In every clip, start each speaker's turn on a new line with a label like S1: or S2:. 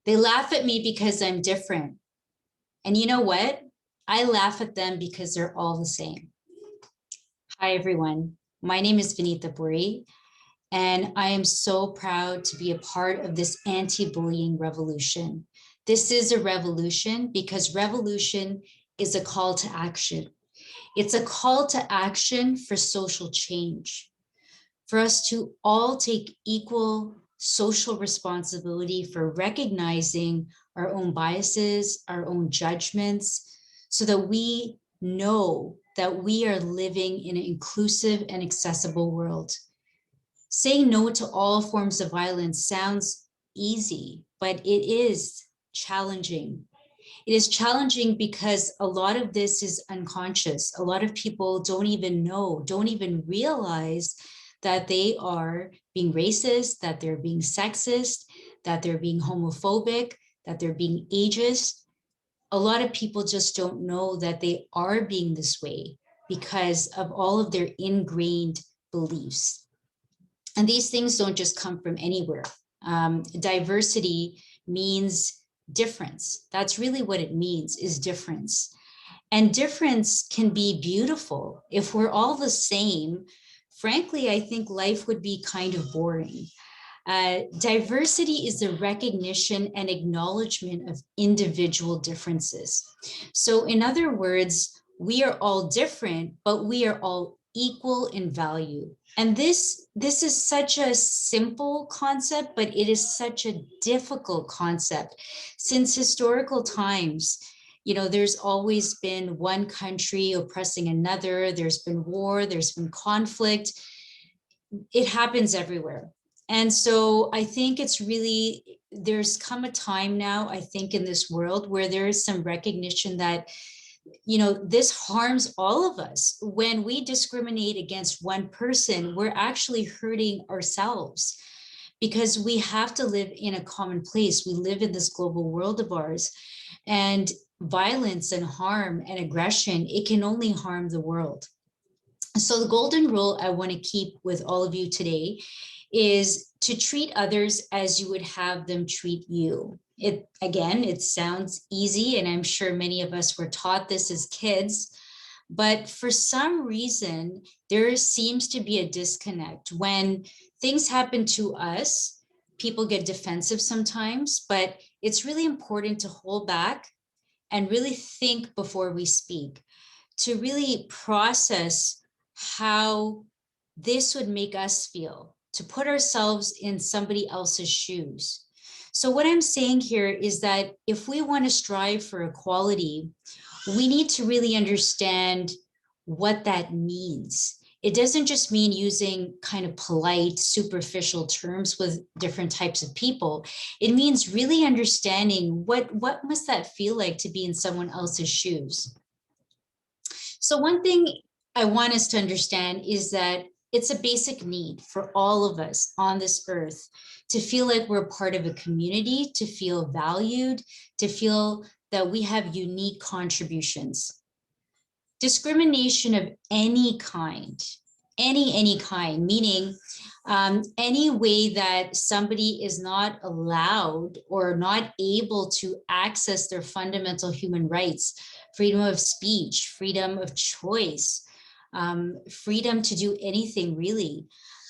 S1: They laugh at me because I'm different. And you know what? I laugh at them because they're all the same. Hi, everyone. My name is Vinita Puri, and I am so proud to be a part of this anti-bullying revolution. This is a revolution because revolution is a call to action. It's a call to action for social change, for us to all take equal social responsibility for recognizing our own biases, our own judgments, so that we know that we are living in an inclusive and accessible world. Saying no to all forms of violence sounds easy, but it is challenging. It is challenging because a lot of this is unconscious. A lot of people don't even know, don't even realize that they are being racist, that they're being sexist, that they're being homophobic, that they're being ageist. A lot of people just don't know that they are being this way because of all of their ingrained beliefs. And these things don't just come from anywhere. Diversity means difference. That's really what it means, is difference. And difference can be beautiful. If we're all the same, frankly, I think life would be kind of boring. Diversity is the recognition and acknowledgement of individual differences. So in other words, we are all different, but we are all equal in value. And this is such a simple concept, but it is such a difficult concept. Since historical times, you know, there's always been one country oppressing another. There's been war, there's been conflict. It happens everywhere. And so I think it's really, there's come a time now, I think, in this world where there is some recognition that, you know, this harms all of us. When we discriminate against one person, we're actually hurting ourselves, because we have to live in a common place. We live in this global world of ours, and violence and harm and aggression, it can only harm the world. So the golden rule I want to keep with all of you today is to treat others as you would have them treat you. It sounds easy, and I'm sure many of us were taught this as kids, but for some reason, there seems to be a disconnect. When things happen to us, people get defensive sometimes, but it's really important to hold back and really think before we speak, to really process how this would make us feel, to put ourselves in somebody else's shoes. So what I'm saying here is that if we want to strive for equality, we need to really understand what that means. It doesn't just mean using kind of polite, superficial terms with different types of people. It means really understanding what must that feel like to be in someone else's shoes. So one thing I want us to understand is that it's a basic need for all of us on this earth to feel like we're part of a community, to feel valued, to feel that we have unique contributions. Discrimination of any kind, any kind, meaning any way that somebody is not allowed or not able to access their fundamental human rights, freedom of speech, freedom of choice, freedom to do anything really.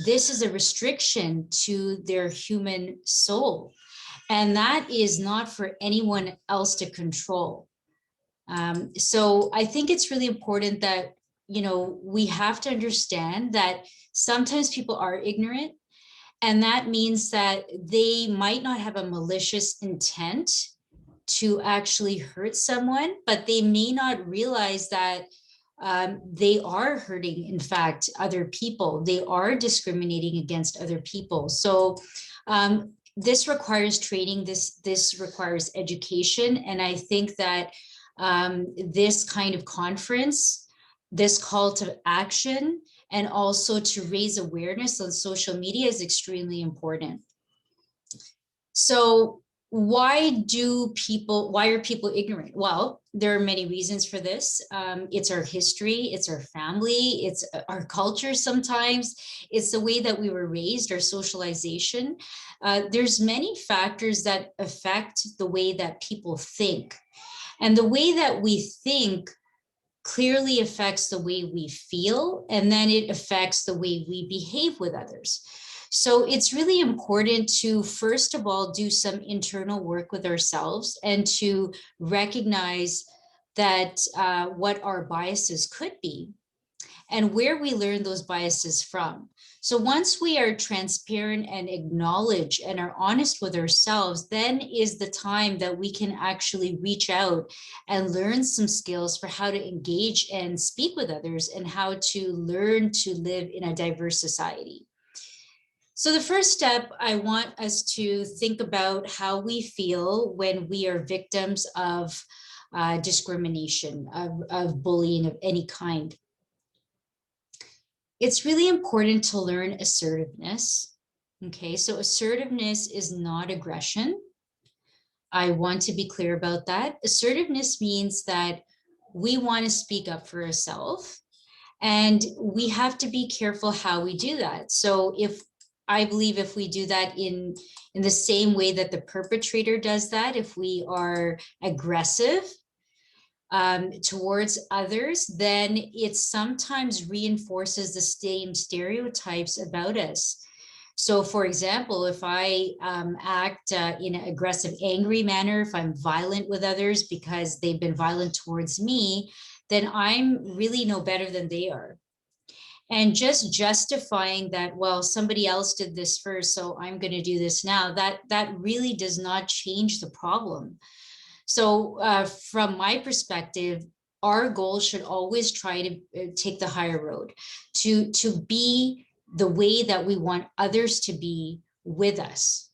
S1: This is a restriction to their human soul. And that is not for anyone else to control. So I think it's really important that, you know, we have to understand that sometimes people are ignorant, and that means that they might not have a malicious intent to actually hurt someone, but they may not realize that they are hurting, in fact, other people. They are discriminating against other people. So this requires training, this requires education. And I think that this kind of conference, this call to action, and also to raise awareness on social media is extremely important. So why are people ignorant? Well, there are many reasons for this. It's our history, it's our family, it's our culture sometimes, it's the way that we were raised, our socialization. There's many factors that affect the way that people think. And the way that we think clearly affects the way we feel, and then it affects the way we behave with others. So it's really important to, first of all, do some internal work with ourselves and to recognize that what our biases could be and where we learn those biases from. So once we are transparent and acknowledge and are honest with ourselves, then is the time that we can actually reach out and learn some skills for how to engage and speak with others and how to learn to live in a diverse society. So the first step, I want us to think about how we feel when we are victims of discrimination, of bullying of any kind. It's really important to learn assertiveness. Okay, so assertiveness is not aggression. I want to be clear about that. Assertiveness means that we want to speak up for ourselves, and we have to be careful how we do that. So I believe if we do that in the same way that the perpetrator does that, if we are aggressive towards others, then it sometimes reinforces the same stereotypes about us. So for example, if I act in an aggressive, angry manner, if I'm violent with others because they've been violent towards me, then I'm really no better than they are. And just justifying that, well, somebody else did this first, so I'm going to do this now, that really does not change the problem. So from my perspective, our goal should always try to take the higher road, to be the way that we want others to be with us.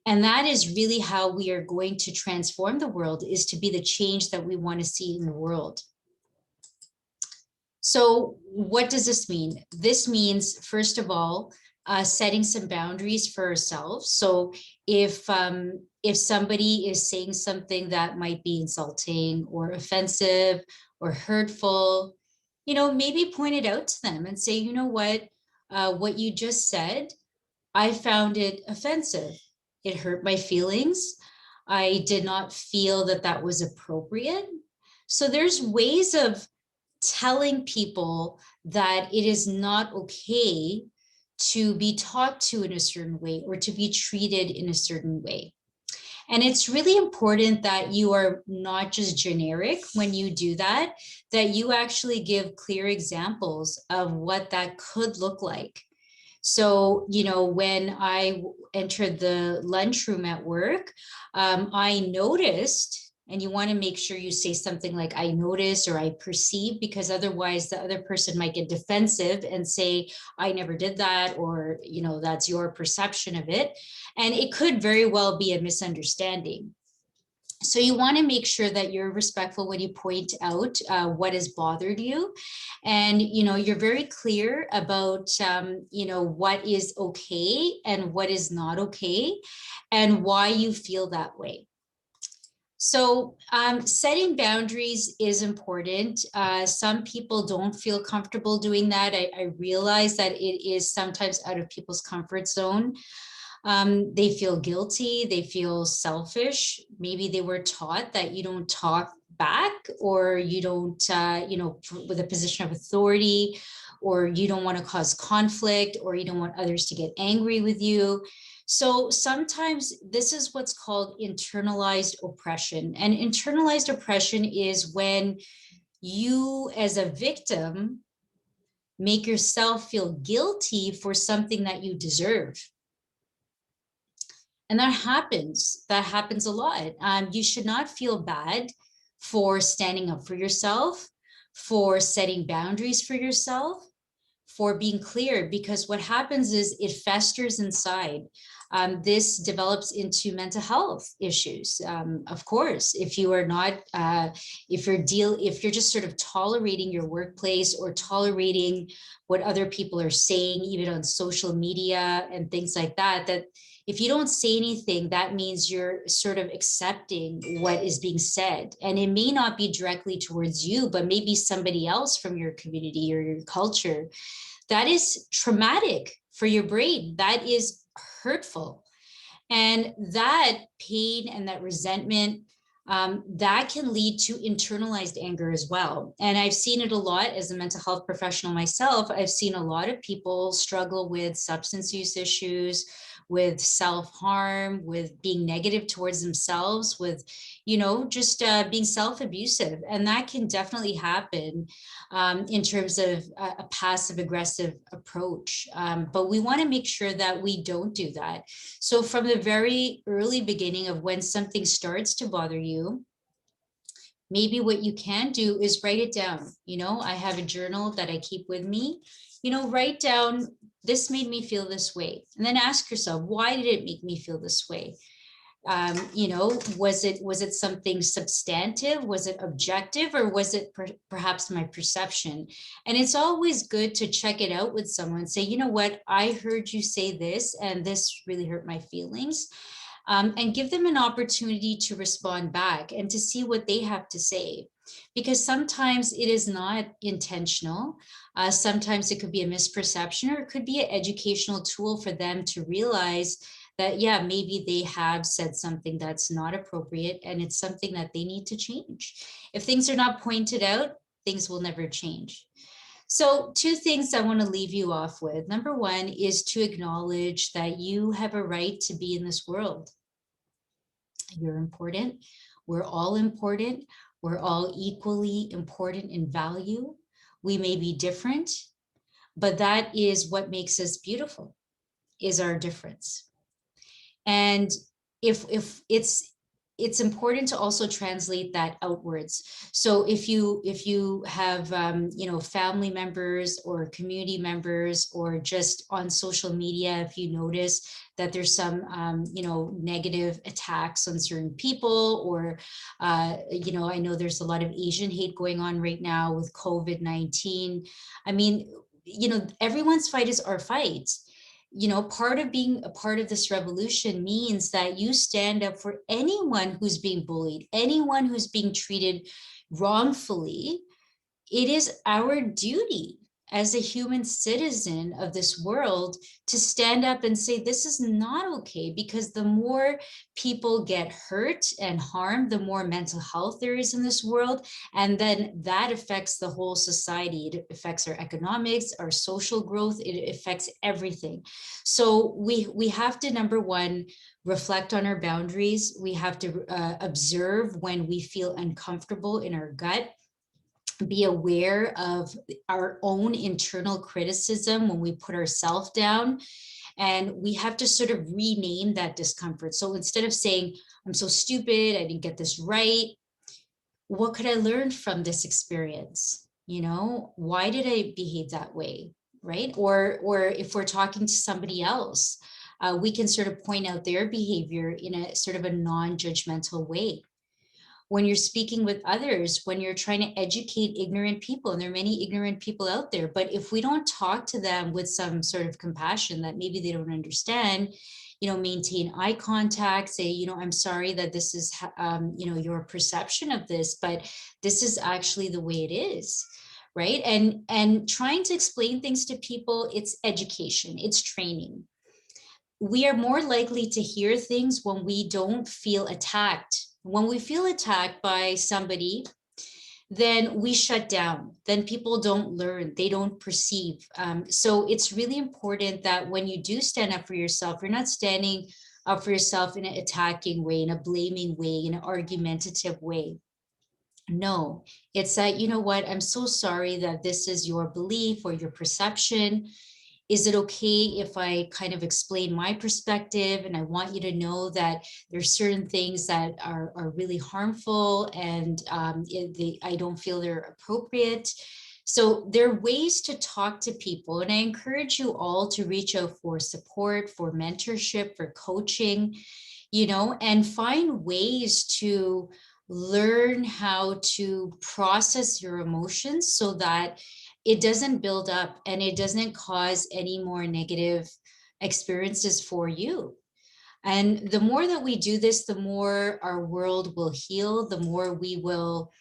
S1: And that is really how we are going to transform the world, is to be the change that we want to see in the world. So what does this mean? This means, first of all, setting some boundaries for ourselves. So if somebody is saying something that might be insulting or offensive or hurtful, maybe point it out to them and say, you know what you just said, I found it offensive. It hurt my feelings. I did not feel that that was appropriate. So there's ways of telling people that it is not okay to be talked to in a certain way or to be treated in a certain way. And it's really important that you are not just generic when you do that, that you actually give clear examples of what that could look like. So, when I entered the lunchroom at work, I noticed, and you want to make sure you say something like, I noticed or I perceive, because otherwise the other person might get defensive and say, I never did that, or, that's your perception of it. And it could very well be a misunderstanding. So you want to make sure that you're respectful when you point out what has bothered you, and you're very clear about what is okay and what is not okay, and why you feel that way. So setting boundaries is important. Some people don't feel comfortable doing that. I realize that it is sometimes out of people's comfort zone. They feel guilty, they feel selfish. Maybe they were taught that you don't talk back, or you don't, with a position of authority, or you don't want to cause conflict, or you don't want others to get angry with you. So sometimes this is what's called internalized oppression. And internalized oppression is when you, as a victim, make yourself feel guilty for something that you deserve. And that happens a lot. You should not feel bad for standing up for yourself, for setting boundaries for yourself, for being clear, because what happens is it festers inside. This develops into mental health issues. Of course, if you are not, if you're just sort of tolerating your workplace or tolerating what other people are saying, even on social media and things like that, that If you don't say anything, that means you're sort of accepting what is being said. And it may not be directly towards you, but maybe somebody else from your community or your culture. That is traumatic for your brain. That is hurtful. And that pain and that resentment, that can lead to internalized anger as well. And I've seen it a lot as a mental health professional myself. I've seen a lot of people struggle with substance use issues, with self-harm, with being negative towards themselves, with, just being self-abusive. And that can definitely happen in terms of a passive aggressive approach. But we want to make sure that we don't do that. So from the very early beginning of when something starts to bother you, maybe what you can do is write it down. I have a journal that I keep with me. Write down, this made me feel this way. And then ask yourself, why did it make me feel this way? Was it something substantive? Was it objective, or was it perhaps my perception? And it's always good to check it out with someone. Say, you know what, I heard you say this, and this really hurt my feelings. And give them an opportunity to respond back and to see what they have to say. Because sometimes it is not intentional. Sometimes it could be a misperception, or it could be an educational tool for them to realize that, yeah, maybe they have said something that's not appropriate, and it's something that they need to change. If things are not pointed out, things will never change. So 2 things I want to leave you off with. Number 1 is to acknowledge that you have a right to be in this world. You're important. We're all important. We're all equally important in value. We may be different, but that is what makes us beautiful, is our difference. And if it's important to also translate that outwards. So if you have family members or community members, or just on social media, if you notice that there's some negative attacks on certain people, or I know there's a lot of Asian hate going on right now with COVID-19. I mean, everyone's fight is our fight. Part of being a part of this revolution means that you stand up for anyone who's being bullied, anyone who's being treated wrongfully. It is our duty as a human citizen of this world to stand up and say, this is not okay, because the more people get hurt and harmed, the more mental health there is in this world. And then that affects the whole society. It affects our economics, our social growth. It affects everything. So we have to, number 1, reflect on our boundaries. We have to observe when we feel uncomfortable in our gut. Be aware of our own internal criticism when we put ourselves down, and we have to sort of rename that discomfort. So instead of saying, I'm so stupid, I didn't get this right, what could I learn from this experience? Why did I behave that way? Right? Or if we're talking to somebody else, we can sort of point out their behavior in a sort of a non-judgmental way. When you're speaking with others, when you're trying to educate ignorant people, and there are many ignorant people out there, but if we don't talk to them with some sort of compassion that maybe they don't understand, maintain eye contact, say, I'm sorry that this is, your perception of this, but this is actually the way it is. Right. And trying to explain things to people, it's education, it's training. We are more likely to hear things when we don't feel attacked. When we feel attacked by somebody, then we shut down. Then people don't learn, they don't perceive. So it's really important that when you do stand up for yourself, you're not standing up for yourself in an attacking way, in a blaming way, in an argumentative way. No, it's that, what, I'm so sorry that this is your belief or your perception. Is it okay if I kind of explain my perspective? And I want you to know that there's certain things that are really harmful, and I don't feel they're appropriate. So there are ways to talk to people. And I encourage you all to reach out for support, for mentorship, for coaching, and find ways to learn how to process your emotions so that it doesn't build up and it doesn't cause any more negative experiences for you. And the more that we do this, the more our world will heal, the more we will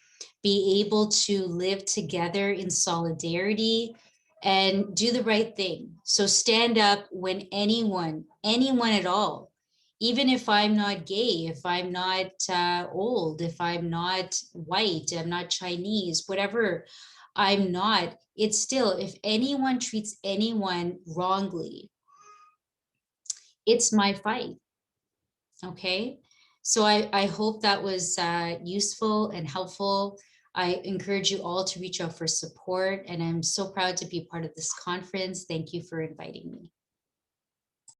S1: be able to live together in solidarity and do the right thing. So stand up when anyone at all, even if I'm not gay, if I'm not old, if I'm not white, I'm not Chinese, whatever I'm not, it's still, if anyone treats anyone wrongly, it's my fight. Okay. So I hope that was useful and helpful. I encourage you all to reach out for support, and I'm so proud to be part of this conference. Thank you for inviting me.